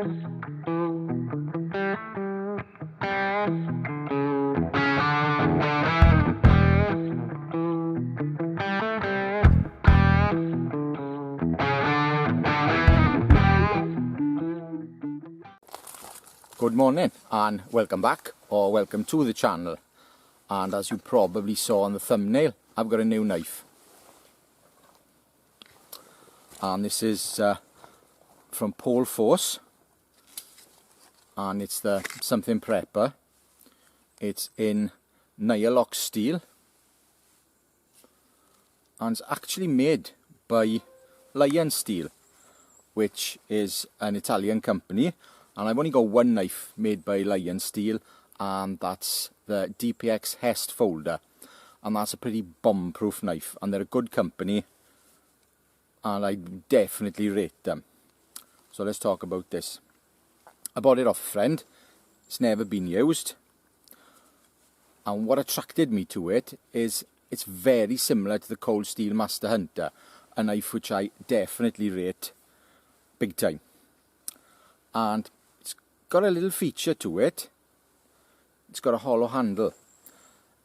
Good morning and welcome back, or welcome to the channel. And as you probably saw on the thumbnail, I've got a new knife. And this is from Pohl, and it's the something prepper. It's in Lanyard steel, and it's actually made by Lanyard steel, which is an Italian company. And I've only got one knife made by Lanyard steel, and that's the DPX Hest folder, and that's a pretty bomb-proof knife, and they're a good company, and I definitely rate them. So let's talk about this. I bought it off a friend. It's never been used, and what attracted me to it is it's very similar to the Cold Steel Master Hunter, a knife which I definitely rate big time. And got a little feature to it. It's got a hollow handle.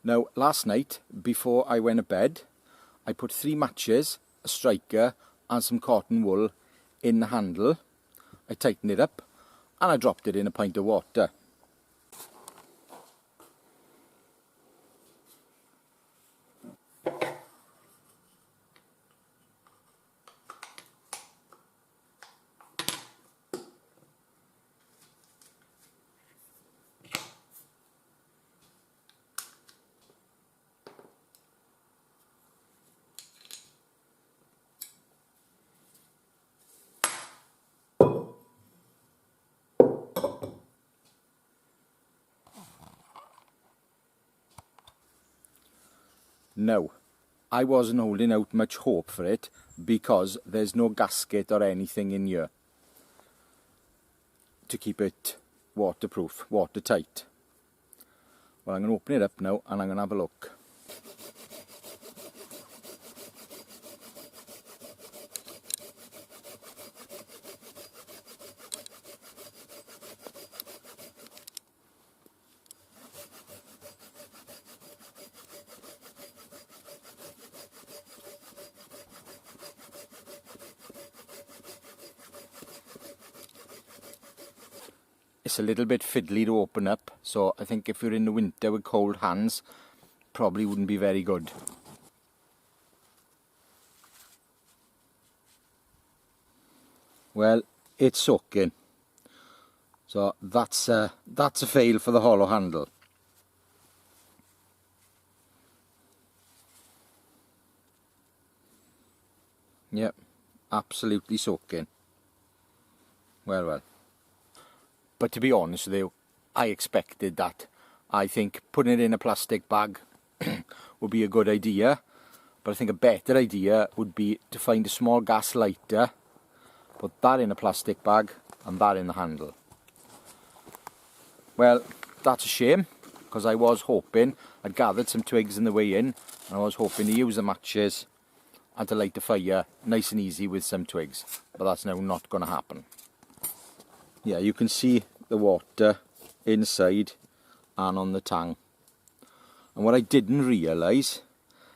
Now, last night before I went to bed, I put 3 matches, a striker and some cotton wool in the handle. I tightened it up and I dropped it in a pint of water. No, I wasn't holding out much hope for it because there's no gasket or anything in here to keep it waterproof, watertight. Well, I'm going to open it up now and I'm going to have a look. It's a little bit fiddly to open up, so I think if you're in the winter with cold hands, probably wouldn't be very good. Well, it's soaking, so that's a fail for the hollow handle. Yep, absolutely soaking. Well. But to be honest with you, I expected that. I think putting it in a plastic bag would be a good idea. But I think a better idea would be to find a small gas lighter, put that in a plastic bag and that in the handle. Well, that's a shame, because I was hoping, I'd gathered some twigs on the way in, and I was hoping to use the matches and to light the fire nice and easy with some twigs. But that's now not going to happen. Yeah, you can see the water inside and on the tang. And what I didn't realise,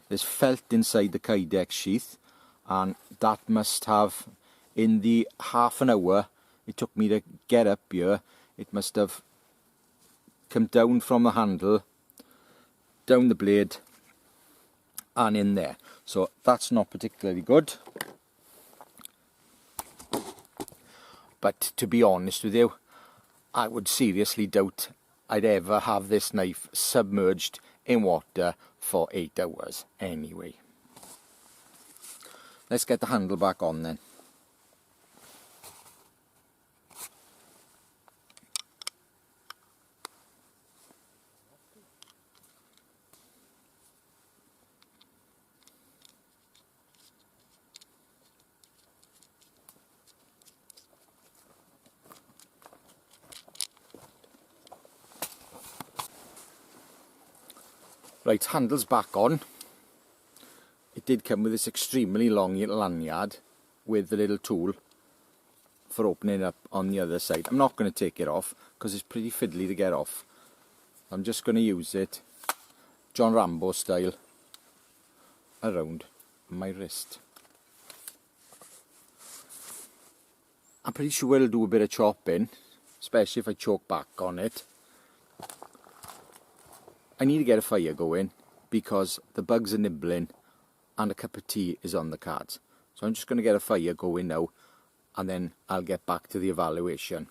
there's felt inside the Kydex sheath, and that must have, in the half an hour it took me to get up here, it must have come down from the handle, down the blade and in there. So that's not particularly good. But to be honest with you, I would seriously doubt I'd ever have this knife submerged in water for 8 hours anyway. Let's get the handle back on then. Right, handle's back on. It did come with this extremely long lanyard with the little tool for opening up on the other side. I'm not going to take it off because it's pretty fiddly to get off. I'm just going to use it John Rambo style around my wrist. I'm pretty sure it'll do a bit of chopping, especially if I choke back on it. I need to get a fire going because the bugs are nibbling and a cup of tea is on the cards. So I'm just going to get a fire going now, and then I'll get back to the evaluation.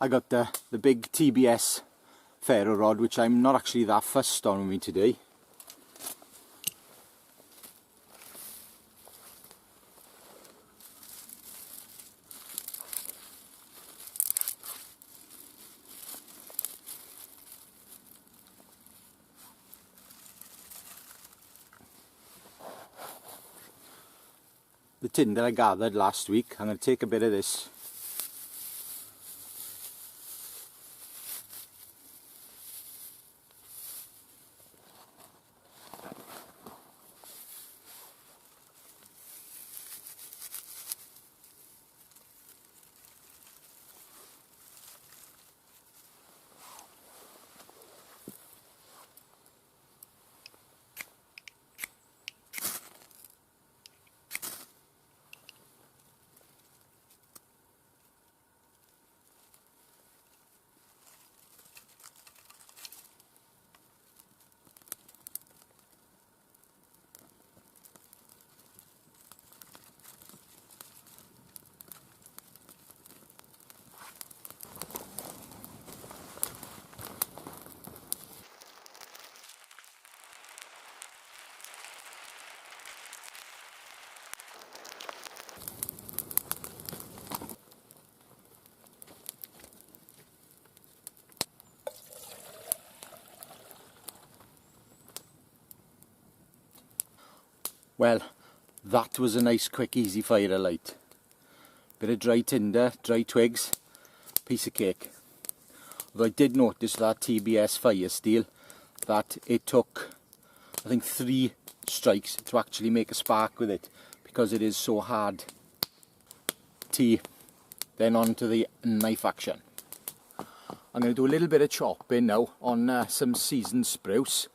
I got the big TBS ferro rod, which I'm not actually that fussed on with me today. The tin that I gathered last week, I'm going to take a bit of this . Well, that was a nice, quick, easy fire alight. Bit of dry tinder, dry twigs, piece of cake. Although I did notice that TBS fire steel, that it took, I think, 3 strikes to actually make a spark with it, because it is so hard. Then on to the knife action. I'm going to do a little bit of chopping now on some seasoned spruce.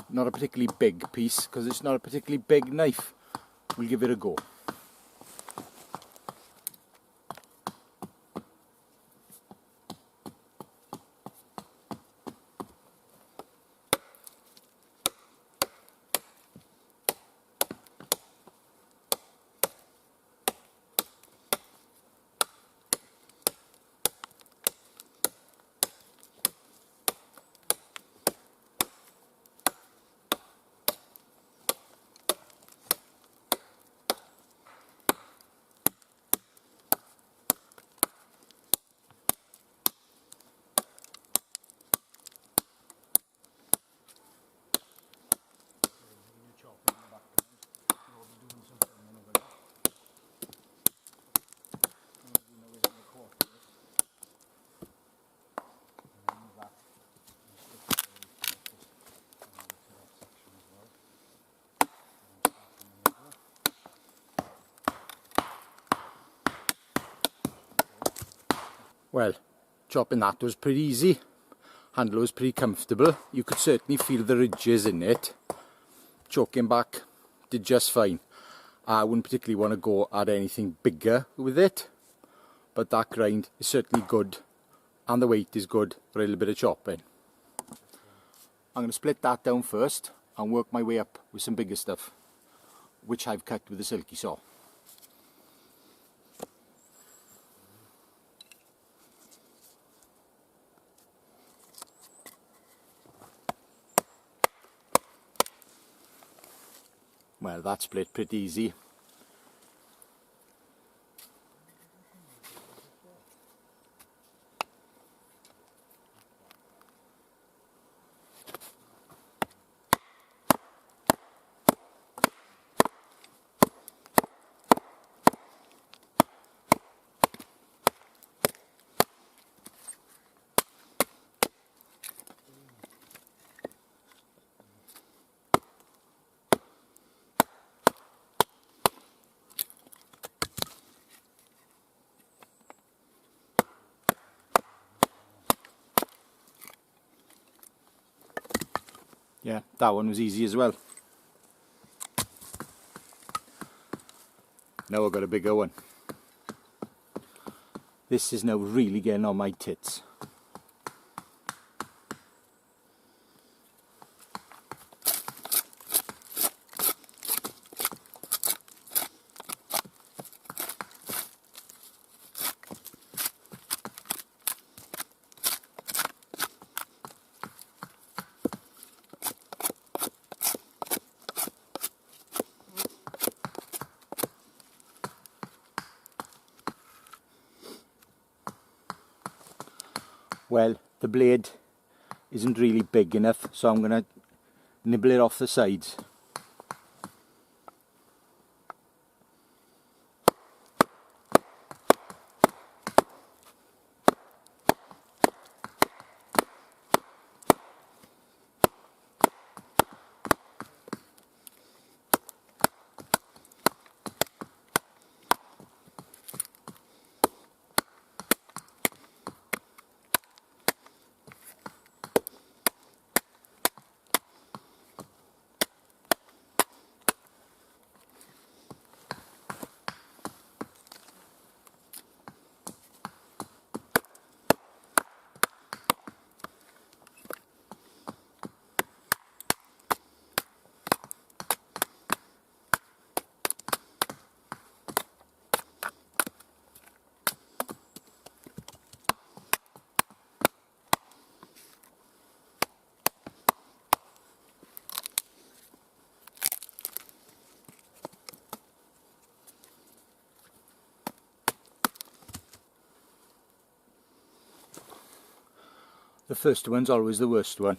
Not a particularly big piece, because it's not a particularly big knife. We'll give it a go. Well, chopping that was pretty easy. Handle was pretty comfortable. You could certainly feel the ridges in it. Choking back did just fine. I wouldn't particularly want to go at anything bigger with it, but that grind is certainly good, and the weight is good for a little bit of chopping. I'm going to split that down first and work my way up with some bigger stuff, which I've cut with a silky saw. Well, that split pretty easy. Yeah, that one was easy as well. Now I've got a bigger one. This is now really getting on my tits. Well, the blade isn't really big enough, so I'm going to nibble it off the sides. The first one's always the worst one.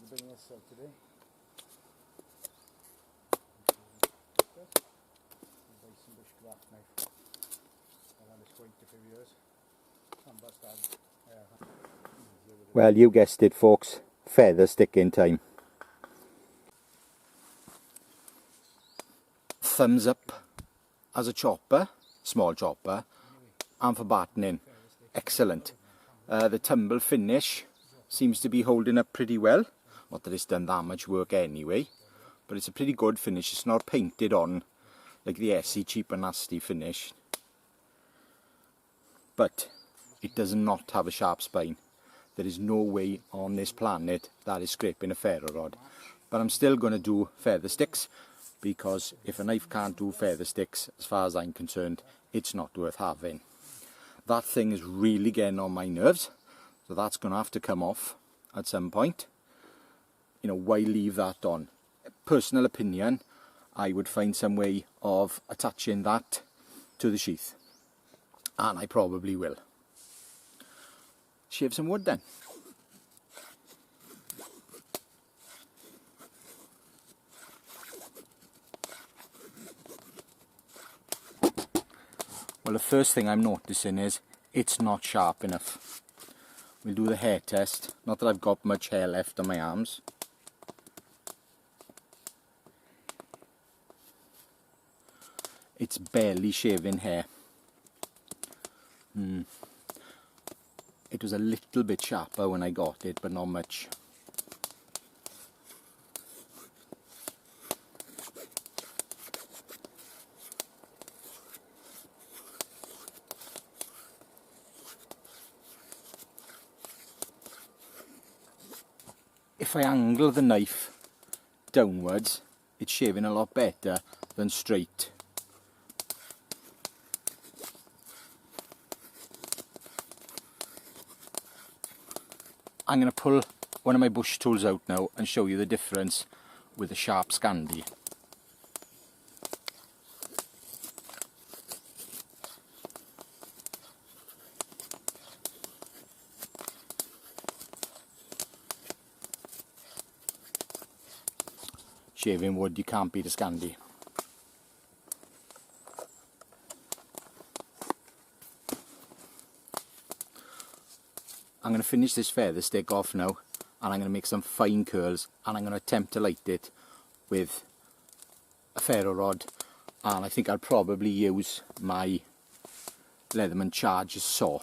Bring this out today. Some bush craft knife. I've had this quite a few years. Well, you guessed it, folks. Feather sticking time. Thumbs up as a chopper, small chopper, and for battening. Excellent. The tumble finish seems to be holding up pretty well. Not that it's done that much work anyway, but it's a pretty good finish. It's not painted on like the SE cheap and nasty finish, but it does not have a sharp spine. There is no way on this planet that is scraping a ferro rod. But I'm still going to do feather sticks, because if a knife can't do feather sticks, as far as I'm concerned, it's not worth having. That thing is really getting on my nerves, so that's going to have to come off at some point. You know, why leave that on? Personal opinion, I would find some way of attaching that to the sheath, and I probably will. Shave some wood then. Well, the first thing I'm noticing is it's not sharp enough. We'll do the hair test. Not that I've got much hair left on my arms. it's barely shaving hair. It was a little bit sharper when I got it, but not much. If I angle the knife downwards, it's shaving a lot better than straight. I'm going to pull one of my bush tools out now and show you the difference with a sharp Scandi. Shaving wood, you can't beat a Scandi. I'm going to finish this feather stick off now, and I'm going to make some fine curls, and I'm going to attempt to light it with a ferro rod, and I think I'll probably use my Leatherman Charge saw.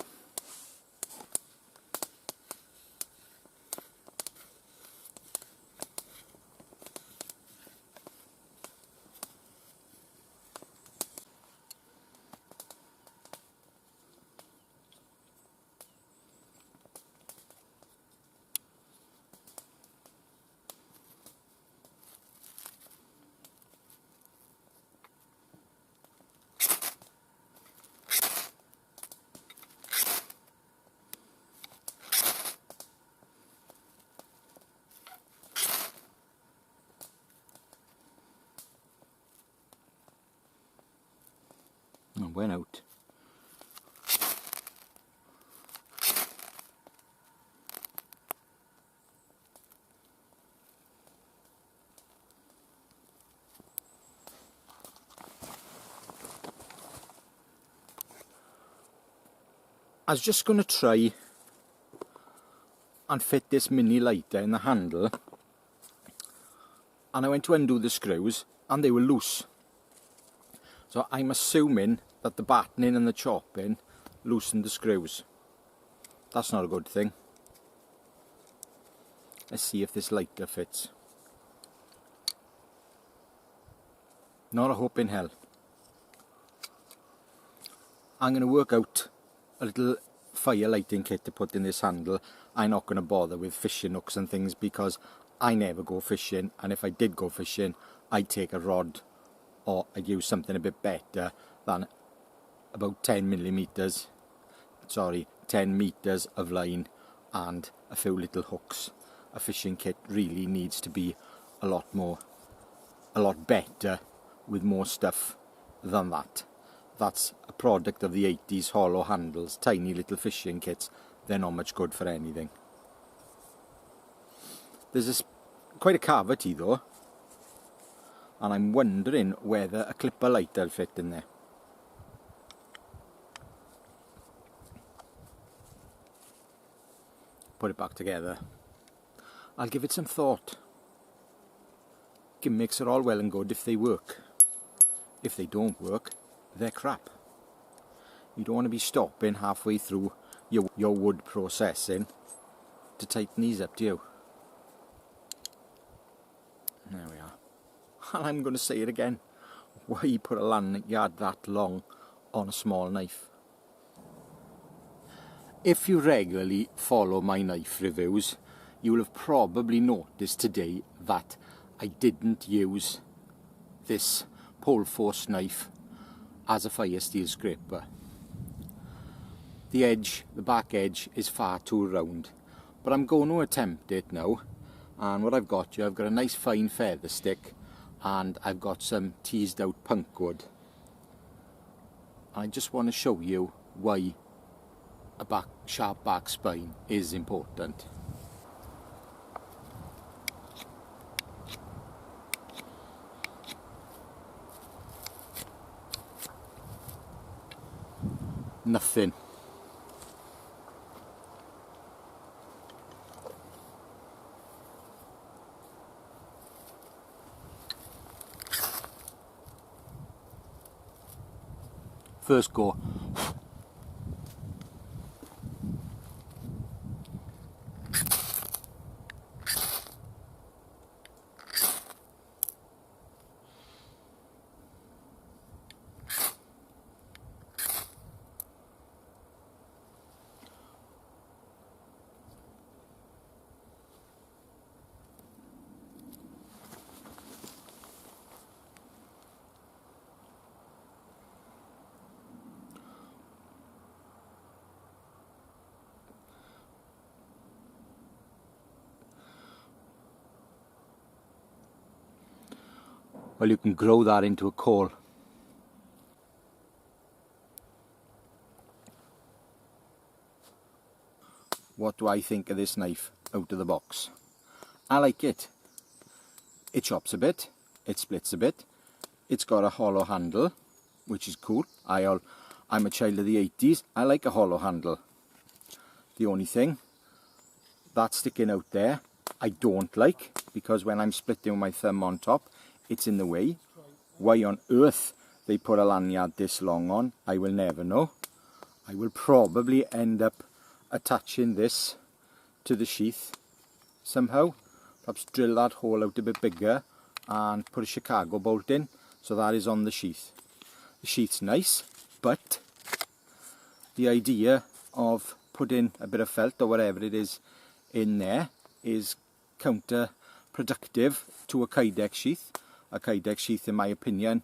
And went out. I was just going to try and fit this mini lighter in the handle, and I went to undo the screws and they were loose. So I'm assuming that the battening and the chopping loosened the screws. That's not a good thing. Let's see if this lighter fits. Not a hope in hell. I'm going to work out a little fire lighting kit to put in this handle. I'm not going to bother with fishing hooks and things because I never go fishing, and if I did go fishing I'd take a rod, or I'd use something a bit better than about 10 meters of line and a few little hooks. A fishing kit really needs to be a lot better with more stuff than that. That's a product of the 80s, hollow handles, tiny little fishing kits. They're not much good for anything. There's quite a cavity though, and I'm wondering whether a clipper lighter will fit in there. Put it back together. I'll give it some thought. Gimmicks are all well and good if they work. If they don't work, they're crap. You don't want to be stopping halfway through your wood processing to tighten these up, do you? There we are. And I'm going to say it again. Why put a lanyard that long on a small knife? If you regularly follow my knife reviews, you will have probably noticed today that I didn't use this Pohl force knife as a fire steel scraper. The back edge is far too round, but I'm going to attempt it now. And what I've got here, I've got a nice fine feather stick, and I've got some teased out punk wood. I just want to show you why a sharp back spine is important. Nothing. First go. Well, you can grow that into a coal. What do I think of this knife out of the box? I like it. It chops a bit, it splits a bit, it's got a hollow handle, which is cool. I'm a child of the 80s, I like a hollow handle. The only thing, that sticking out there, I don't like, because when I'm splitting with my thumb on top, it's in the way. Why on earth they put a lanyard this long on, I will never know. I will probably end up attaching this to the sheath somehow. Perhaps drill that hole out a bit bigger and put a Chicago bolt in, so that is on the sheath. The sheath's nice, but the idea of putting a bit of felt or whatever it is in there is counterproductive to a Kydex sheath. A Kydex sheath, in my opinion,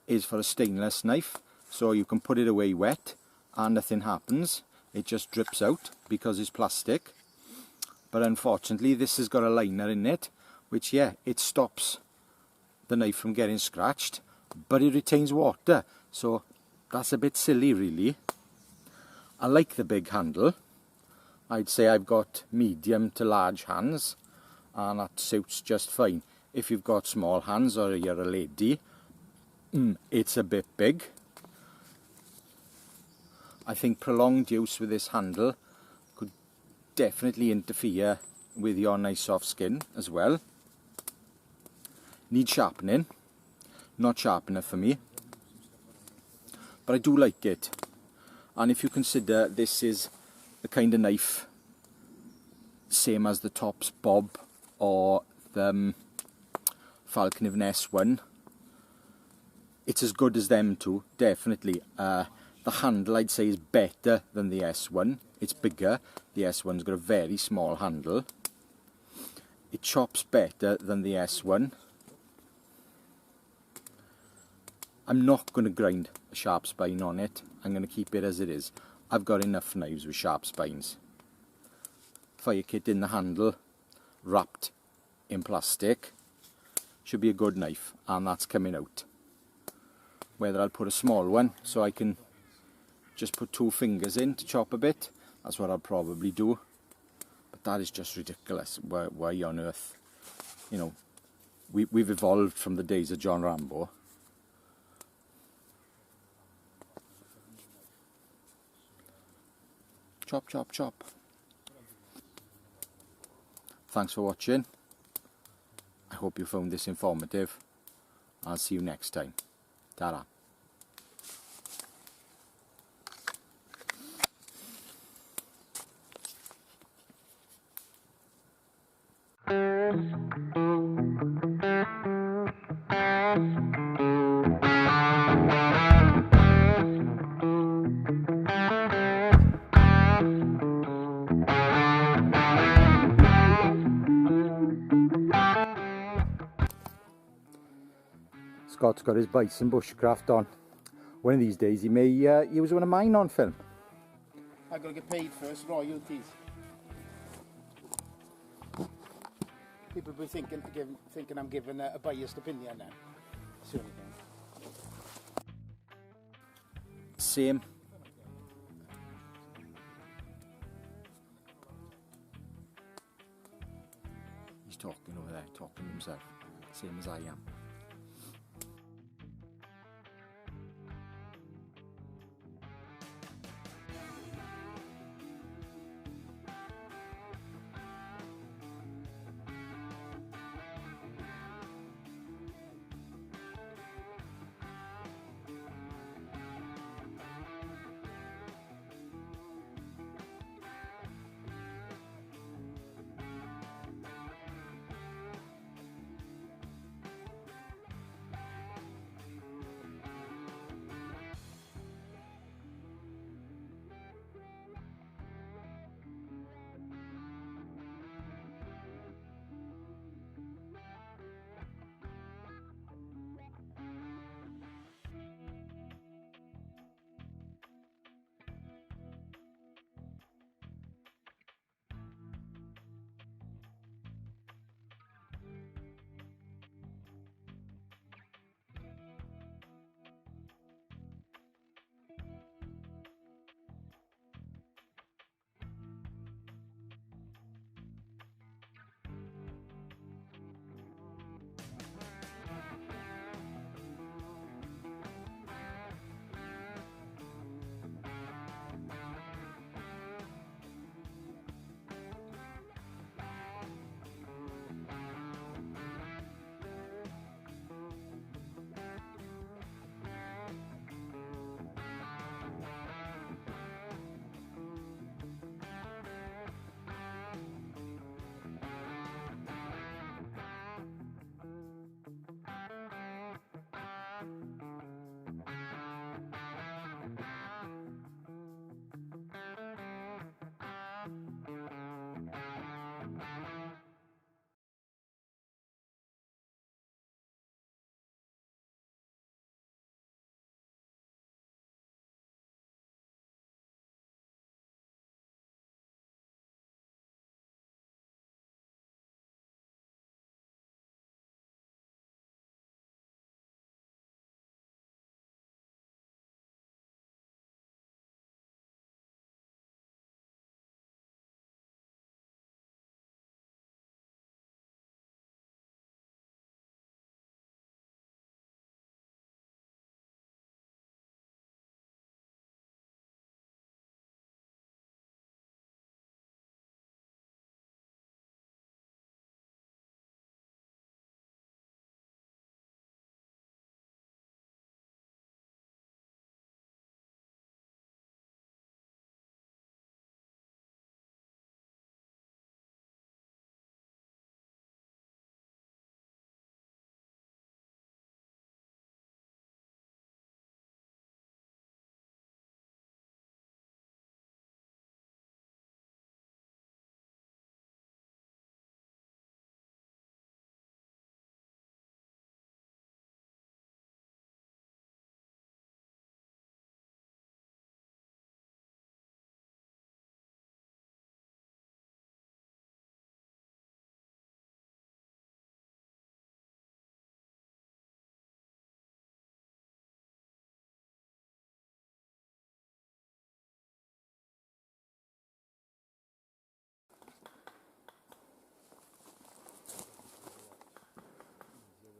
is for a stainless knife, so you can put it away wet and nothing happens. It just drips out because it's plastic. But unfortunately this has got a liner in it, which, yeah, it stops the knife from getting scratched, but it retains water, so that's a bit silly really. I like the big handle. I'd say I've got medium to large hands, and that suits just fine. If you've got small hands or you're a lady, it's a bit big. I think prolonged use with this handle could definitely interfere with your nice soft skin as well. Need sharpening, not sharp enough for me, but I do like it. And if you consider this is the kind of knife same as the Tops Bob or the Falcon of an S1, it's as good as them two, definitely. The handle, I'd say, is better than the S1. It's bigger. The S1's got a very small handle. It chops better than the S1. I'm not going to grind a sharp spine on it. I'm going to keep it as it is. I've got enough knives with sharp spines. Fire kit in the handle, wrapped in plastic. Should be a good knife, and that's coming out. Whether I'll put a small one so I can just put 2 fingers in to chop a bit, that's what I'll probably do. But that is just ridiculous. Why on earth? You know, we've evolved from the days of John Rambo. Chop, chop, chop. Thanks for watching. I hope you found this informative. I'll see you next time. Ta-ra. Scott's got his bison bushcraft on. One of these days he may use one of mine on film. I've got to get paid first, royalties. People will be thinking I'm giving a biased opinion now. That's the only thing. Same. He's talking over there, talking to himself. Same as I am.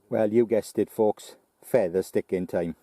Well, you guessed it folks, feather sticking time.